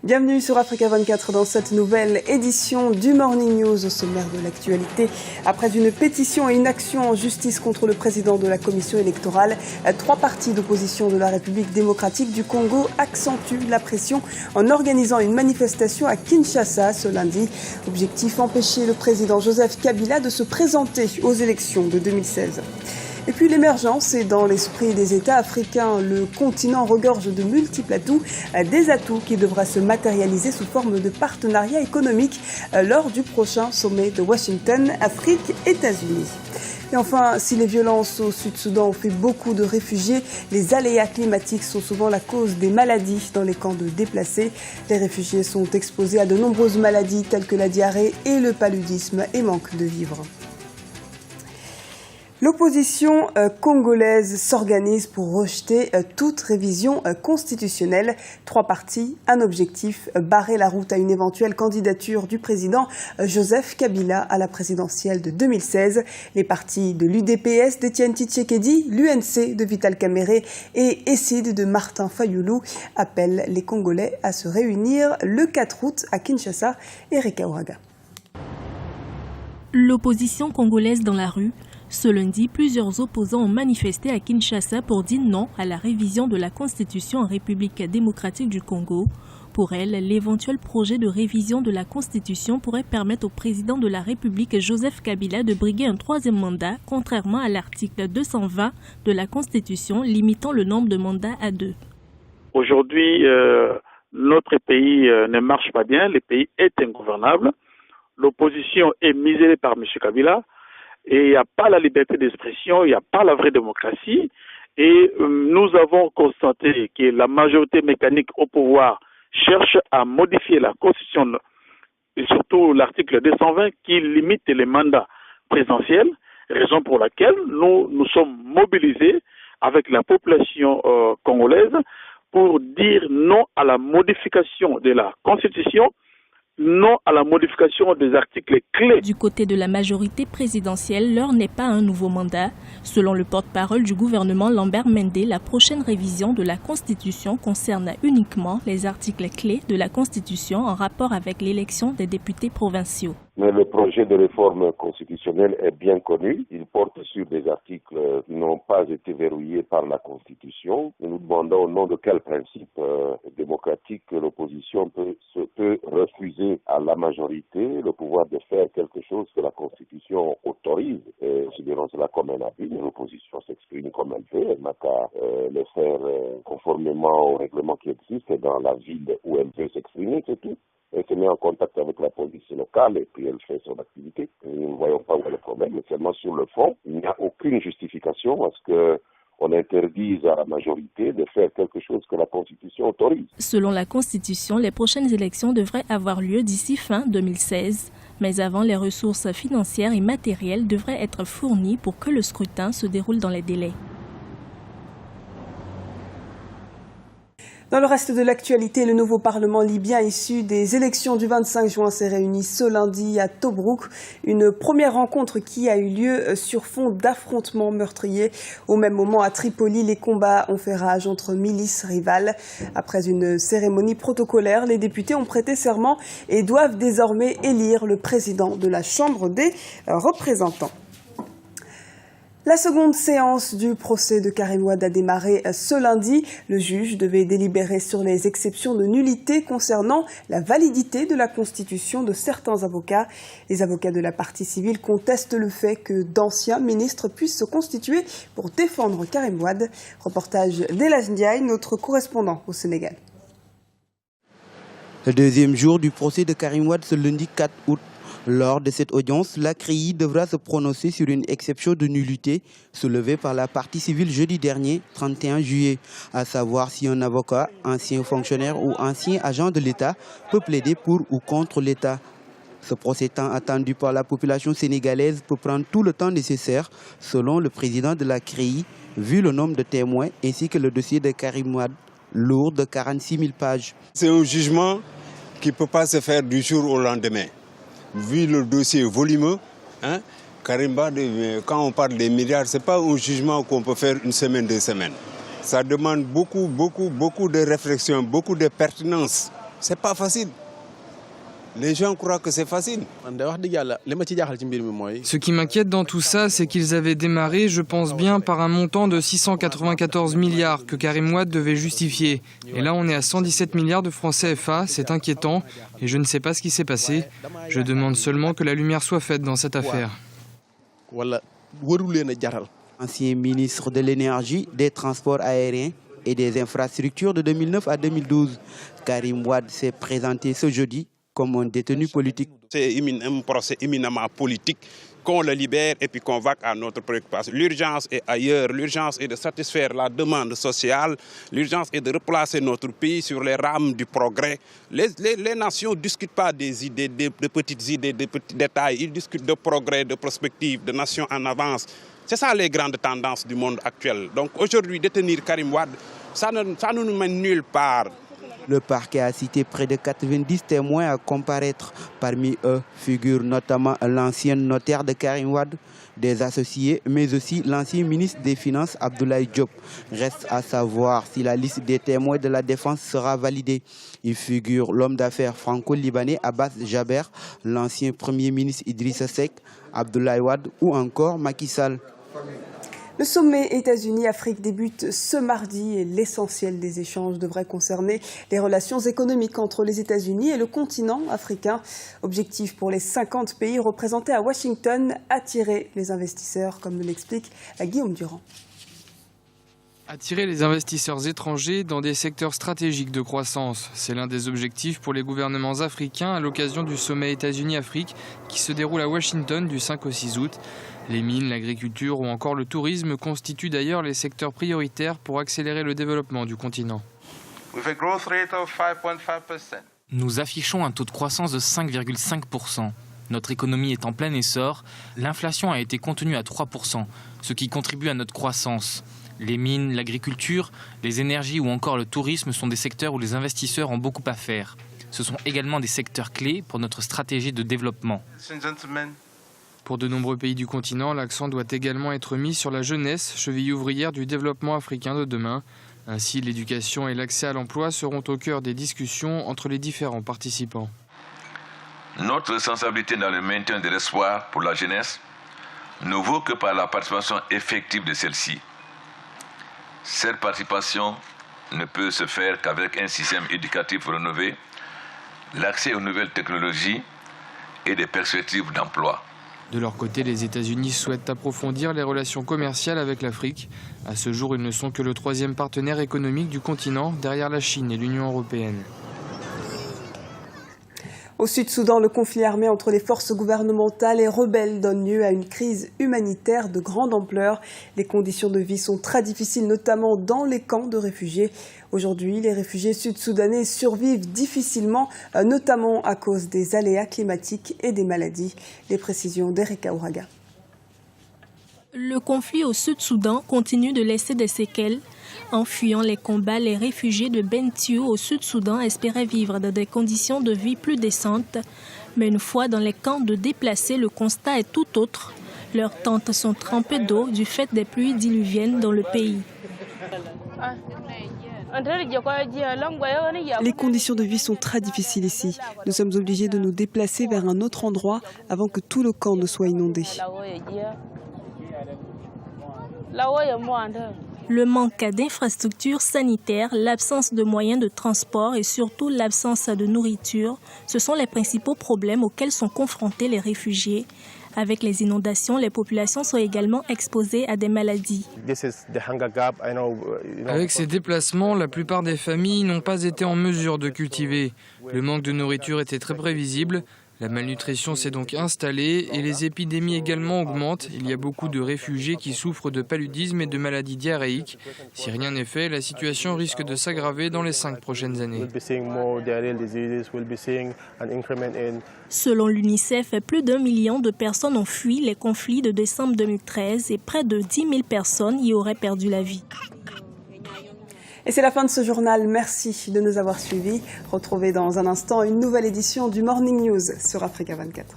Bienvenue sur Africa 24 dans cette nouvelle édition du Morning News. Au sommaire de l'actualité, après une pétition et une action en justice contre le président de la commission électorale, 3 partis d'opposition de la République démocratique du Congo accentuent la pression en organisant une manifestation à Kinshasa ce lundi. Objectif, empêcher le président Joseph Kabila de se présenter aux élections de 2016. Et puis l'émergence est dans l'esprit des États africains. Le continent regorge de multiples atouts, des atouts qui devraient se matérialiser sous forme de partenariats économiques lors du prochain sommet de Washington, Afrique-États-Unis. Et enfin, si les violences au Sud-Soudan ont fait beaucoup de réfugiés, les aléas climatiques sont souvent la cause des maladies dans les camps de déplacés. Les réfugiés sont exposés à de nombreuses maladies telles que la diarrhée et le paludisme et manquent de vivres. L'opposition congolaise s'organise pour rejeter toute révision constitutionnelle. 3 partis, un objectif, barrer la route à une éventuelle candidature du président Joseph Kabila à la présidentielle de 2016. Les partis de l'UDPS d'Étienne Tshisekedi, l'UNC de Vital Kamerhe et ESSID de Martin Fayulu appellent les Congolais à se réunir le 4 août à Kinshasa. Erika Oraga. L'opposition congolaise dans la rue. Ce lundi, plusieurs opposants ont manifesté à Kinshasa pour dire non à la révision de la Constitution en République démocratique du Congo. Pour elle, l'éventuel projet de révision de la Constitution pourrait permettre au président de la République, Joseph Kabila, de briguer un 3e mandat, contrairement à l'article 220 de la Constitution limitant le nombre de mandats à 2. Aujourd'hui, notre pays ne marche pas bien, le pays est ingouvernable. L'opposition est muselée par M. Kabila. Et il n'y a pas la liberté d'expression, il n'y a pas la vraie démocratie. Et nous avons constaté que la majorité mécanique au pouvoir cherche à modifier la Constitution, et surtout l'article 220 qui limite les mandats présidentiels, raison pour laquelle nous sommes mobilisés avec la population congolaise pour dire non à la modification de la Constitution, non à la modification des articles clés. Du côté de la majorité présidentielle, l'heure n'est pas à un nouveau mandat. Selon le porte-parole du gouvernement Lambert Mende, la prochaine révision de la Constitution concerne uniquement les articles clés de la Constitution en rapport avec l'élection des députés provinciaux. Mais le projet de réforme constitutionnelle est bien connu. Il porte sur des articles qui n'ont pas été verrouillés par la Constitution. Nous nous demandons au nom de quel principe démocratique l'opposition peut refuser à la majorité le pouvoir de faire quelque chose que la Constitution autorise. Considérons cela comme un abus. L'opposition s'exprime comme elle veut. Elle n'a qu'à le faire conformément au règlement qui existe dans la ville où elle veut s'exprimer, c'est tout. Elle se met en contact avec la police locale et puis elle fait son activité. Nous ne voyons pas où est le problème, mais seulement sur le fond, il n'y a aucune justification à ce qu'on interdise à la majorité de faire quelque chose que la Constitution autorise. Selon la Constitution, les prochaines élections devraient avoir lieu d'ici fin 2016. Mais avant, les ressources financières et matérielles devraient être fournies pour que le scrutin se déroule dans les délais. Dans le reste de l'actualité, le nouveau Parlement libyen issu des élections du 25 juin s'est réuni ce lundi à Tobrouk. Une première rencontre qui a eu lieu sur fond d'affrontements meurtriers. Au même moment, à Tripoli, les combats ont fait rage entre milices rivales. Après une cérémonie protocolaire, les députés ont prêté serment et doivent désormais élire le président de la Chambre des représentants. La seconde séance du procès de Karim Wade a démarré ce lundi. Le juge devait délibérer sur les exceptions de nullité concernant la validité de la constitution de certains avocats. Les avocats de la partie civile contestent le fait que d'anciens ministres puissent se constituer pour défendre Karim Wade. Reportage d'Elhaj Ndiaye, notre correspondant au Sénégal. Le deuxième jour du procès de Karim Wade ce lundi 4 août. Lors de cette audience, la CREI devra se prononcer sur une exception de nullité soulevée par la partie civile jeudi dernier, 31 juillet, à savoir si un avocat, ancien fonctionnaire ou ancien agent de l'État peut plaider pour ou contre l'État. Ce procès tant attendu par la population sénégalaise peut prendre tout le temps nécessaire, selon le président de la CREI, vu le nombre de témoins ainsi que le dossier de Karim Wade, lourd de 46 000 pages. C'est un jugement qui ne peut pas se faire du jour au lendemain. Vu le dossier volumineux, Karim Wade, quand on parle des milliards, ce n'est pas un jugement qu'on peut faire une semaine, 2 semaines. Ça demande beaucoup de réflexion, beaucoup de pertinence C'est pas facile. Les gens croient que c'est facile. Ce qui m'inquiète dans tout ça, c'est qu'ils avaient démarré, je pense bien, par un montant de 694 milliards que Karim Wade devait justifier. Et là, on est à 117 milliards de francs CFA, c'est inquiétant, et je ne sais pas ce qui s'est passé. Je demande seulement que la lumière soit faite dans cette affaire. Ancien ministre de l'énergie, des transports aériens et des infrastructures de 2009 à 2012, Karim Wade s'est présenté ce jeudi comme un détenu politique. C'est un procès éminemment politique qu'on le libère et puis qu'on va à notre préoccupation. L'urgence est ailleurs, l'urgence est de satisfaire la demande sociale, l'urgence est de replacer notre pays sur les rames du progrès. Les nations ne discutent pas des idées, de petites idées, de petits détails, ils discutent de progrès, de prospective, de nations en avance. C'est ça les grandes tendances du monde actuel. Donc aujourd'hui, détenir Karim Wade, ça ne nous mène nulle part. Le parquet a cité près de 90 témoins à comparaître. Parmi eux figure notamment l'ancien notaire de Karim Wade, des associés, mais aussi l'ancien ministre des Finances Abdoulaye Diop. Reste à savoir si la liste des témoins de la défense sera validée. Il figure l'homme d'affaires franco-libanais Abbas Jaber, l'ancien premier ministre Idrissa Seck, Abdoulaye Wade ou encore Macky Sall. Le sommet États-Unis-Afrique débute ce mardi et l'essentiel des échanges devrait concerner les relations économiques entre les États-Unis et le continent africain. Objectif pour les 50 pays représentés à Washington, attirer les investisseurs, comme nous l'explique Guillaume Durand. Attirer les investisseurs étrangers dans des secteurs stratégiques de croissance. C'est l'un des objectifs pour les gouvernements africains à l'occasion du sommet États-Unis-Afrique qui se déroule à Washington du 5 au 6 août. Les mines, l'agriculture ou encore le tourisme constituent d'ailleurs les secteurs prioritaires pour accélérer le développement du continent. Nous affichons un taux de croissance de 5,5%. Notre économie est en plein essor. L'inflation a été contenue à 3%, ce qui contribue à notre croissance. Les mines, l'agriculture, les énergies ou encore le tourisme sont des secteurs où les investisseurs ont beaucoup à faire. Ce sont également des secteurs clés pour notre stratégie de développement. Pour de nombreux pays du continent, l'accent doit également être mis sur la jeunesse, cheville ouvrière du développement africain de demain. Ainsi, l'éducation et l'accès à l'emploi seront au cœur des discussions entre les différents participants. Notre responsabilité dans le maintien de l'espoir pour la jeunesse ne vaut que par la participation effective de celle-ci. Cette participation ne peut se faire qu'avec un système éducatif rénové, l'accès aux nouvelles technologies et des perspectives d'emploi. De leur côté, les États-Unis souhaitent approfondir les relations commerciales avec l'Afrique. À ce jour, ils ne sont que le troisième partenaire économique du continent, derrière la Chine et l'Union européenne. Au Sud-Soudan, le conflit armé entre les forces gouvernementales et rebelles donne lieu à une crise humanitaire de grande ampleur. Les conditions de vie sont très difficiles, notamment dans les camps de réfugiés. Aujourd'hui, les réfugiés sud-soudanais survivent difficilement, notamment à cause des aléas climatiques et des maladies. Les précisions d'Erika Ouraga. Le conflit au Sud-Soudan continue de laisser des séquelles. En fuyant les combats, les réfugiés de Bentiu au Sud-Soudan espéraient vivre dans des conditions de vie plus décentes. Mais une fois dans les camps de déplacés, le constat est tout autre. Leurs tentes sont trempées d'eau du fait des pluies diluviennes dans le pays. Les conditions de vie sont très difficiles ici. Nous sommes obligés de nous déplacer vers un autre endroit avant que tout le camp ne soit inondé. Le manque d'infrastructures sanitaires, l'absence de moyens de transport et surtout l'absence de nourriture, ce sont les principaux problèmes auxquels sont confrontés les réfugiés. Avec les inondations, les populations sont également exposées à des maladies. Avec ces déplacements, la plupart des familles n'ont pas été en mesure de cultiver. Le manque de nourriture était très prévisible. La malnutrition s'est donc installée et les épidémies également augmentent. Il y a beaucoup de réfugiés qui souffrent de paludisme et de maladies diarrhéiques. Si rien n'est fait, la situation risque de s'aggraver dans les 5 prochaines années. Selon l'UNICEF, plus d'1 million de personnes ont fui les conflits de décembre 2013 et près de 10 000 personnes y auraient perdu la vie. Et c'est la fin de ce journal. Merci de nous avoir suivis. Retrouvez dans un instant une nouvelle édition du Morning News sur Africa 24.